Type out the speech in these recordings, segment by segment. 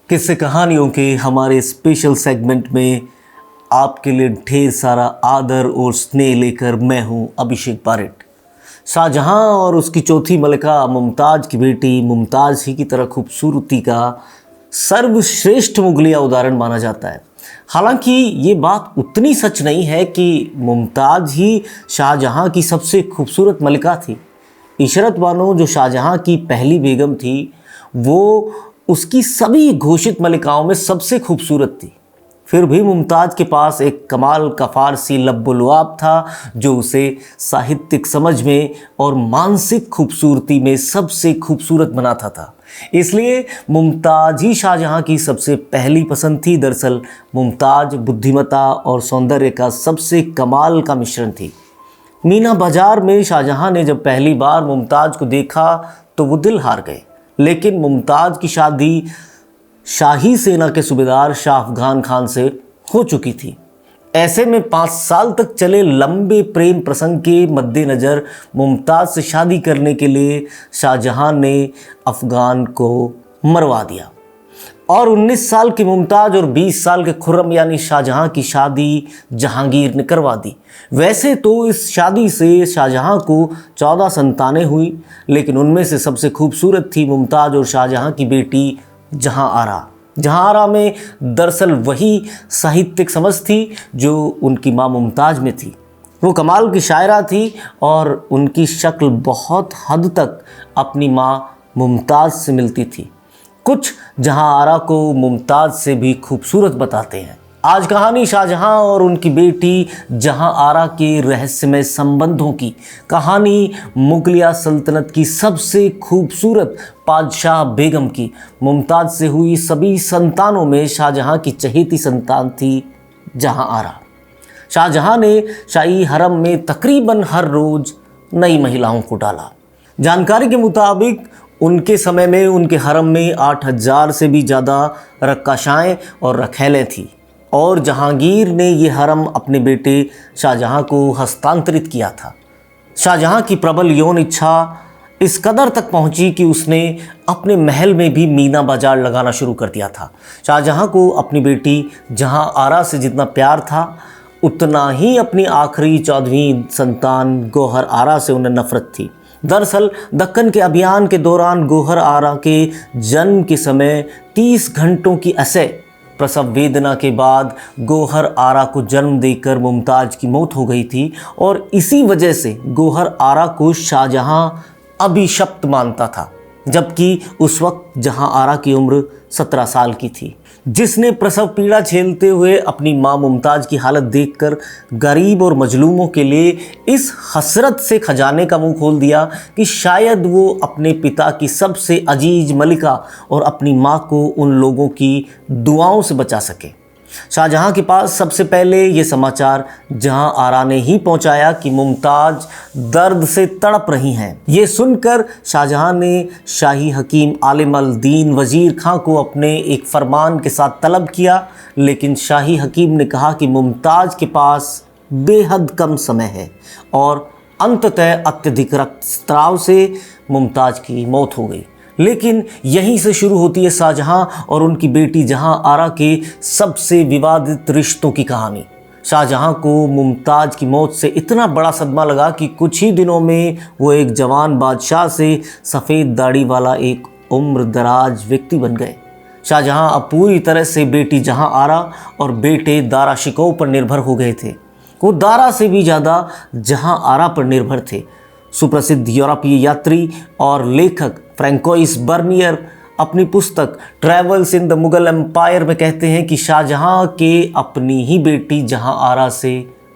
किस्से कहानियों के हमारे स्पेशल सेगमेंट में आपके लिए ढेर सारा आदर और स्नेह लेकर मैं हूं अभिषेक पारेट। शाहजहां और उसकी चौथी मलिका मुमताज़ की बेटी मुमताज़ ही की तरह खूबसूरती का सर्वश्रेष्ठ मुगलिया उदाहरण माना जाता है। हालांकि ये बात उतनी सच नहीं है कि मुमताज़ ही शाहजहां की सबसे खूबसूरत मलिका थी। इशरत बानो जो शाहजहां की पहली बेगम थी वो उसकी सभी घोषित मलिकाओं में सबसे खूबसूरत थी। फिर भी मुमताज़ के पास एक कमाल का फ़ारसी लब्बुलुआब था जो उसे साहित्यिक समझ में और मानसिक खूबसूरती में सबसे खूबसूरत बनाता था। इसलिए मुमताज़ ही शाहजहां की सबसे पहली पसंद थी। दरअसल मुमताज़ बुद्धिमत्ता और सौंदर्य का सबसे कमाल का मिश्रण थी। मीना बाजार में शाहजहां ने जब पहली बार मुमताज़ को देखा तो वो दिल हार गए। लेकिन मुमताज़ की शादी शाही सेना के सूबेदार शाह अफ़गान खान से हो चुकी थी। ऐसे में 5 साल तक चले लंबे प्रेम प्रसंग के मद्देनज़र मुमताज़ से शादी करने के लिए शाहजहां ने अफ़गान को मरवा दिया और 19 साल की मुमताज़ और 20 साल के खुर्रम यानी शाहजहां की शादी जहांगीर ने करवा दी। वैसे तो इस शादी से शाहजहां को 14 संतानें हुई, लेकिन उनमें से सबसे खूबसूरत थी मुमताज़ और शाहजहां की बेटी जहांआरा। जहांआरा में दरअसल वही साहित्यिक समझ थी जो उनकी माँ मुमताज़ में थी। वो कमाल की शायरा थी और उनकी शक्ल बहुत हद तक अपनी माँ मुमताज़ से मिलती थी। कुछ जहांआरा को मुमताज़ से भी खूबसूरत बताते हैं। आज कहानी शाहजहां और उनकी बेटी जहांआरा के रहस्यमय संबंधों की कहानी मुगलिया सल्तनत की सबसे खूबसूरत बादशाह बेगम की। मुमताज़ से हुई सभी संतानों में शाहजहां की चहेती संतान थी जहांआरा। शाहजहां ने शाही हरम में तकरीबन हर रोज़ नई महिलाओं को डाला। जानकारी के मुताबिक उनके समय में उनके हरम में 8000 से भी ज़्यादा रक्काशाएँ और रखैलें थीं और जहांगीर ने ये हरम अपने बेटे शाहजहां को हस्तांतरित किया था। शाहजहां की प्रबल यौन इच्छा इस कदर तक पहुंची कि उसने अपने महल में भी मीना बाजार लगाना शुरू कर दिया था। शाहजहां को अपनी बेटी जहांआरा से जितना प्यार था उतना ही अपनी आखिरी 14वीं संतान गौहर आरा से उन्हें नफरत थी। दरअसल दक्कन के अभियान के दौरान गौहर आरा के जन्म के समय 30 घंटों की असह्य प्रसव वेदना के बाद गौहर आरा को जन्म देकर मुमताज़ की मौत हो गई थी और इसी वजह से गौहर आरा को शाहजहां अभिशप्त मानता था, जबकि उस वक्त जहांआरा की उम्र 17 साल की थी। जिसने प्रसव पीड़ा झेलते हुए अपनी मां मुमताज़ की हालत देखकर गरीब और मजलूमों के लिए इस हसरत से खजाने का मुंह खोल दिया कि शायद वो अपने पिता की सबसे अजीज मलिका और अपनी मां को उन लोगों की दुआओं से बचा सके। शाहजहां के पास सबसे पहले ये समाचार जहांआरा ने ही पहुंचाया कि मुमताज़ दर्द से तड़प रही हैं। ये सुनकर शाहजहां ने शाही हकीम आलिम अल दीन वज़ीर खां को अपने एक फरमान के साथ तलब किया, लेकिन शाही हकीम ने कहा कि मुमताज़ के पास बेहद कम समय है और अंततः अत्यधिक रक्तस्राव से मुमताज़ की मौत हो गई। लेकिन यहीं से शुरू होती है शाहजहां और उनकी बेटी जहांआरा के सबसे विवादित रिश्तों की कहानी। शाहजहां को मुमताज़ की मौत से इतना बड़ा सदमा लगा कि कुछ ही दिनों में वो एक जवान बादशाह से सफ़ेद दाढ़ी वाला एक उम्र दराज व्यक्ति बन गए। शाहजहां अब पूरी तरह से बेटी जहांआरा और बेटे दारा शिकोह पर निर्भर हो गए थे। वो दारा से भी ज़्यादा जहांआरा पर निर्भर थे। सुप्रसिद्ध यूरोपीय यात्री और लेखक फ्रैंकोइस बर्नियर अपनी पुस्तक travels in the Mughal empire में कहते हैं कि शाहजहां के अपनी ही बेटी जहांआरा से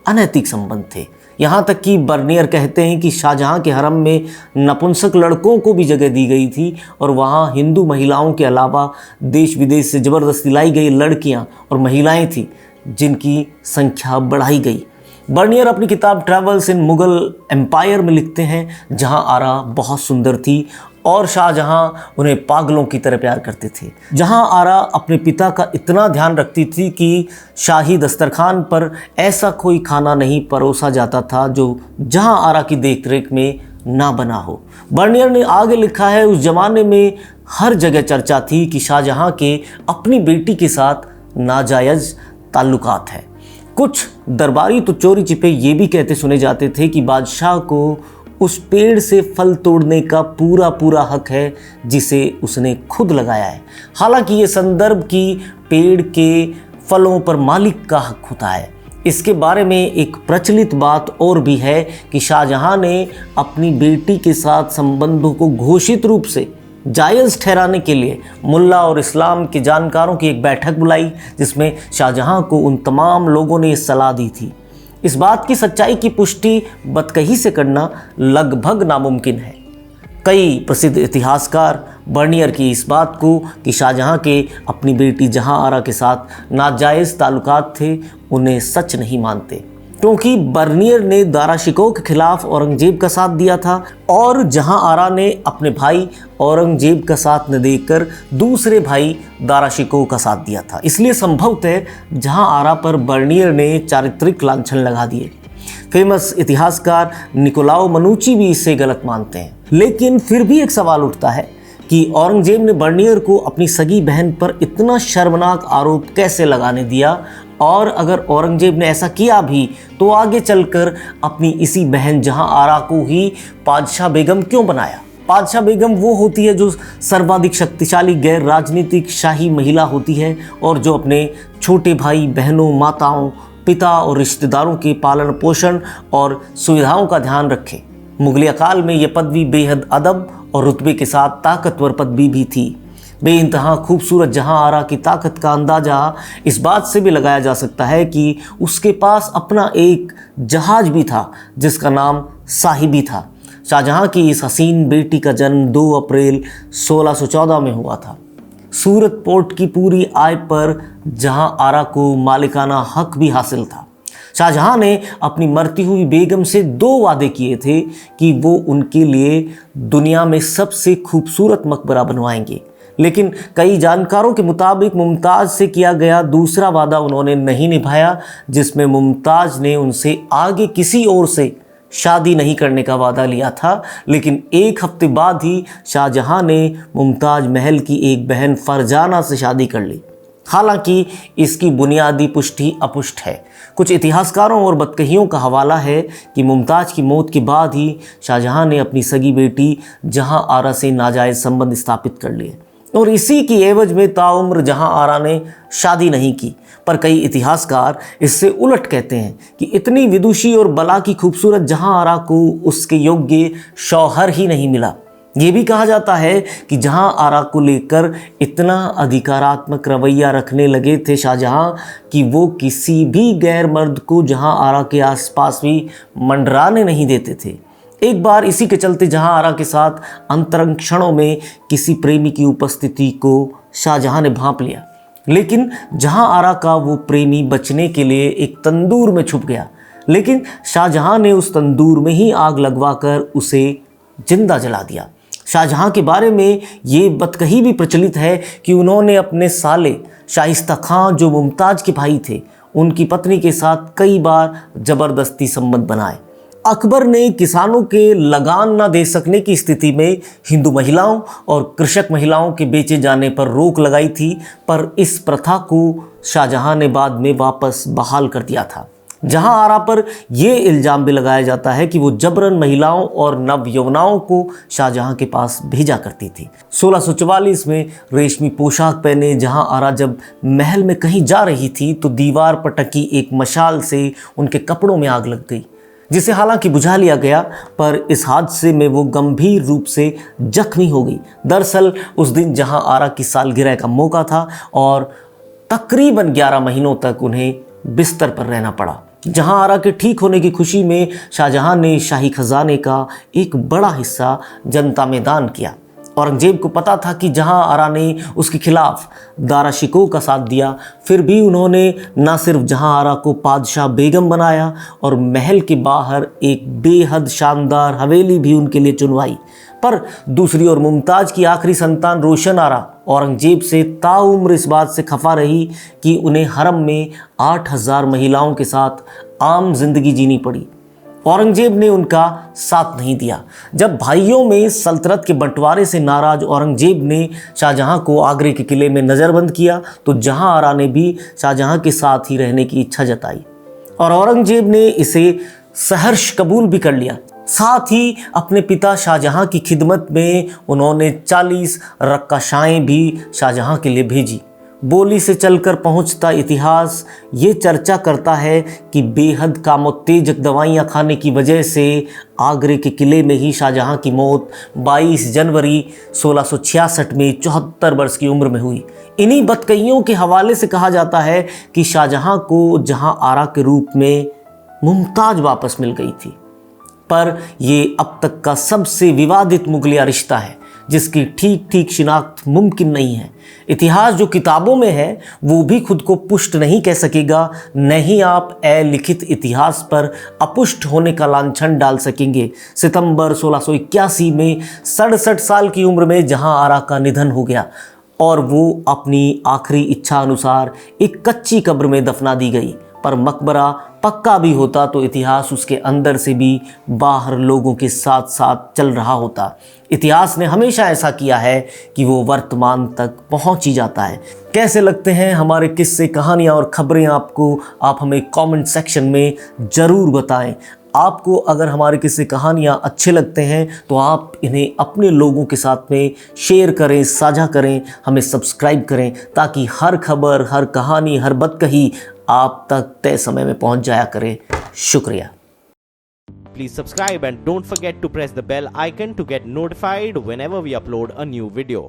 अनैतिक संबंध थे। यहाँ तक कि बर्नियर कहते हैं कि शाहजहां के हरम में नपुंसक लड़कों को भी जगह दी गई थी और वहाँ हिंदू महिलाओं के अलावा देश विदेश से ज़बरदस्ती लाई गई लड़कियाँ और महिलाएँ थीं जिनकी संख्या बढ़ाई गई। बर्नियर अपनी किताब ट्रैवल्स इन मुगल एम्पायर में लिखते हैं जहांआरा बहुत सुंदर थी और शाहजहां उन्हें पागलों की तरह प्यार करते थे। जहांआरा अपने पिता का इतना ध्यान रखती थी कि शाही दस्तरखान पर ऐसा कोई खाना नहीं परोसा जाता था जो जहांआरा की देखरेख में ना बना हो। बर्नियर ने आगे लिखा है, उस जमाने में हर जगह चर्चा थी कि शाहजहां के अपनी बेटी के साथ नाजायज़ ताल्लुकात हैं। कुछ दरबारी तो चोरी छिपे ये भी कहते सुने जाते थे कि बादशाह को उस पेड़ से फल तोड़ने का पूरा पूरा हक है जिसे उसने खुद लगाया है। हालांकि ये संदर्भ की पेड़ के फलों पर मालिक का हक होता है। इसके बारे में एक प्रचलित बात और भी है कि शाहजहां ने अपनी बेटी के साथ संबंधों को घोषित रूप से जायज़ ठहराने के लिए मुल्ला और इस्लाम के जानकारों की एक बैठक बुलाई, जिसमें शाहजहां को उन तमाम लोगों ने सलाह दी थी। इस बात की सच्चाई की पुष्टि बतकही से करना लगभग नामुमकिन है। कई प्रसिद्ध इतिहासकार बर्नियर की इस बात को कि शाहजहां के अपनी बेटी जहां आरा के साथ नाजायज़ ताल्लुकात थे उन्हें सच नहीं मानते, क्योंकि बर्नियर ने दारा शिकोह के खिलाफ औरंगजेब का साथ दिया था और जहां आरा ने अपने भाई औरंगजेब का साथ न देकर दूसरे भाई दारा शिकोह का साथ दिया था। इसलिए संभवतः जहां आरा पर बर्नियर ने चारित्रिक लांछन लगा दिए। फेमस इतिहासकार निकोलाओ मनुची भी इससे गलत मानते हैं। लेकिन फिर भी एक सवाल उठता है कि औरंगजेब ने बर्नियर को अपनी सगी बहन पर इतना शर्मनाक आरोप कैसे लगाने दिया, और अगर औरंगजेब ने ऐसा किया भी तो आगे चलकर अपनी इसी बहन जहां आरा को ही पादशाह बेगम क्यों बनाया। पादशाह बेगम वो होती है जो सर्वाधिक शक्तिशाली गैर राजनीतिक शाही महिला होती है और जो अपने छोटे भाई बहनों, माताओं, पिता और रिश्तेदारों के पालन पोषण और सुविधाओं का ध्यान रखे। मुगलिया काल में यह पदवी बेहद अदब और रुतबे के साथ ताकतवर पदवी भी थी। बेइंतहा खूबसूरत जहां आरा की ताकत का अंदाज़ा इस बात से भी लगाया जा सकता है कि उसके पास अपना एक जहाज भी था जिसका नाम साहिबी था। शाहजहां की इस हसीन बेटी का जन्म 2 अप्रैल 1614 में हुआ था। सूरत पोर्ट की पूरी आय पर जहां आरा को मालिकाना हक भी हासिल था। शाहजहां ने अपनी मरती हुई बेगम से 2 वादे किए थे कि वो उनके लिए दुनिया में सबसे खूबसूरत मकबरा बनवाएंगे, लेकिन कई जानकारों के मुताबिक मुमताज़ से किया गया दूसरा वादा उन्होंने नहीं निभाया, जिसमें मुमताज़ ने उनसे आगे किसी और से शादी नहीं करने का वादा लिया था। लेकिन 1 हफ्ते बाद ही शाहजहां ने मुमताज़ महल की एक बहन फरजाना से शादी कर ली। हालांकि इसकी बुनियादी पुष्टि अपुष्ट है। कुछ इतिहासकारों और बदकहियों का हवाला है कि मुमताज़ की मौत के बाद ही शाहजहां ने अपनी सगी बेटी जहां आरा से नाजायज़ संबंध स्थापित कर लिए और इसी की एवज में ताउम्र जहां आरा ने शादी नहीं की। पर कई इतिहासकार इससे उलट कहते हैं कि इतनी विदुषी और बला की खूबसूरत जहां आरा को उसके योग्य शौहर ही नहीं मिला। ये भी कहा जाता है कि जहां आरा को लेकर इतना अधिकारात्मक रवैया रखने लगे थे शाहजहां कि वो किसी भी गैर मर्द को जहां आरा के आसपास भी मंडराने नहीं देते थे। एक बार इसी के चलते जहां आरा के साथ अंतरंग क्षणों में किसी प्रेमी की उपस्थिति को शाहजहां ने भांप लिया, लेकिन जहां आरा का वो प्रेमी बचने के लिए एक तंदूर में छुप गया, लेकिन शाहजहां ने उस तंदूर में ही आग लगवाकर उसे जिंदा जला दिया। शाहजहां के बारे में ये बतकही भी प्रचलित है कि उन्होंने अपने साले शाइस्ता खां जो मुमताज़ के भाई थे उनकी पत्नी के साथ कई बार ज़बरदस्ती संबंध बनाए। अकबर ने किसानों के लगान न दे सकने की स्थिति में हिंदू महिलाओं और कृषक महिलाओं के बेचे जाने पर रोक लगाई थी, पर इस प्रथा को शाहजहां ने बाद में वापस बहाल कर दिया था। जहां आरा पर यह इल्ज़ाम भी लगाया जाता है कि वो जबरन महिलाओं और नवयौवनाओं को शाहजहां के पास भेजा करती थी। 1644 में रेशमी पोशाक पहने जहां आरा जब महल में कहीं जा रही थी तो दीवार पर टकी एक मशाल से उनके कपड़ों में आग लग गई, जिसे हालांकि बुझा लिया गया, पर इस हादसे में वो गंभीर रूप से जख्मी हो गई। दरअसल उस दिन जहां आरा की सालगिरह का मौका था और तकरीबन 11 महीनों तक उन्हें बिस्तर पर रहना पड़ा। जहां आरा के ठीक होने की खुशी में शाहजहां ने शाही खजाने का एक बड़ा हिस्सा जनता में दान किया। औरंगजेब को पता था कि जहां आरा ने उसके खिलाफ दारा शिकोह का साथ दिया, फिर भी उन्होंने न सिर्फ जहां आरा को पादशाह बेगम बनाया और महल के बाहर एक बेहद शानदार हवेली भी उनके लिए चुनवाई, पर दूसरी ओर मुमताज़ की आखिरी संतान रोशन आरा औरंगजेब से ताउम्र इस बात से खफा रही कि उन्हें हरम में 8000 महिलाओं के साथ आम जिंदगी जीनी पड़ी। औरंगजेब ने उनका साथ नहीं दिया। जब भाइयों में सल्तनत के बंटवारे से नाराज औरंगजेब ने शाहजहां को आगरे के किले में नज़रबंद किया तो जहां आरा ने भी शाहजहां के साथ ही रहने की इच्छा जताई और औरंगजेब ने इसे सहर्ष कबूल भी कर लिया। साथ ही अपने पिता शाहजहां की खिदमत में उन्होंने 40 रक्काशाएं भी शाहजहां के लिए भेजी। बोली से चलकर पहुंचता इतिहास ये चर्चा करता है कि बेहद कामोत्तेजक दवाइयां खाने की वजह से आगरे के किले में ही शाहजहां की मौत 22 जनवरी 1666 में 74 वर्ष की उम्र में हुई। इन्हीं बतकहियों के हवाले से कहा जाता है कि शाहजहां को जहां आरा के रूप में मुमताज वापस मिल गई थी, पर ये अब तक का सबसे विवादित मुगलिया रिश्ता है जिसकी ठीक ठीक शिनाख्त मुमकिन नहीं है। इतिहास जो किताबों में है वो भी खुद को पुष्ट नहीं कह सकेगा, न ही आप अलिखित इतिहास पर अपुष्ट होने का लांछन डाल सकेंगे। सितंबर 1681 में 67 साल की उम्र में जहां आरा का निधन हो गया और वो अपनी आखिरी इच्छा अनुसार एक कच्ची कब्र में दफना दी गई। पर मकबरा पक्का भी होता तो इतिहास उसके अंदर से भी बाहर लोगों के साथ साथ चल रहा होता। इतिहास ने हमेशा ऐसा किया है कि वो वर्तमान तक पहुंच ही जाता है। कैसे लगते हैं हमारे किस्से, कहानियाँ और खबरें आपको? आप हमें कमेंट सेक्शन में ज़रूर बताएं। आपको अगर हमारे किस्से कहानियाँ अच्छे लगते हैं तो आप इन्हें अपने लोगों के साथ में शेयर करें, साझा करें, हमें सब्सक्राइब करें ताकि हर खबर, हर कहानी, हर बतकही आप तक तय समय में पहुंच जाया करे। शुक्रिया। Please subscribe and don't forget to press the bell icon to get notified whenever we upload a new video.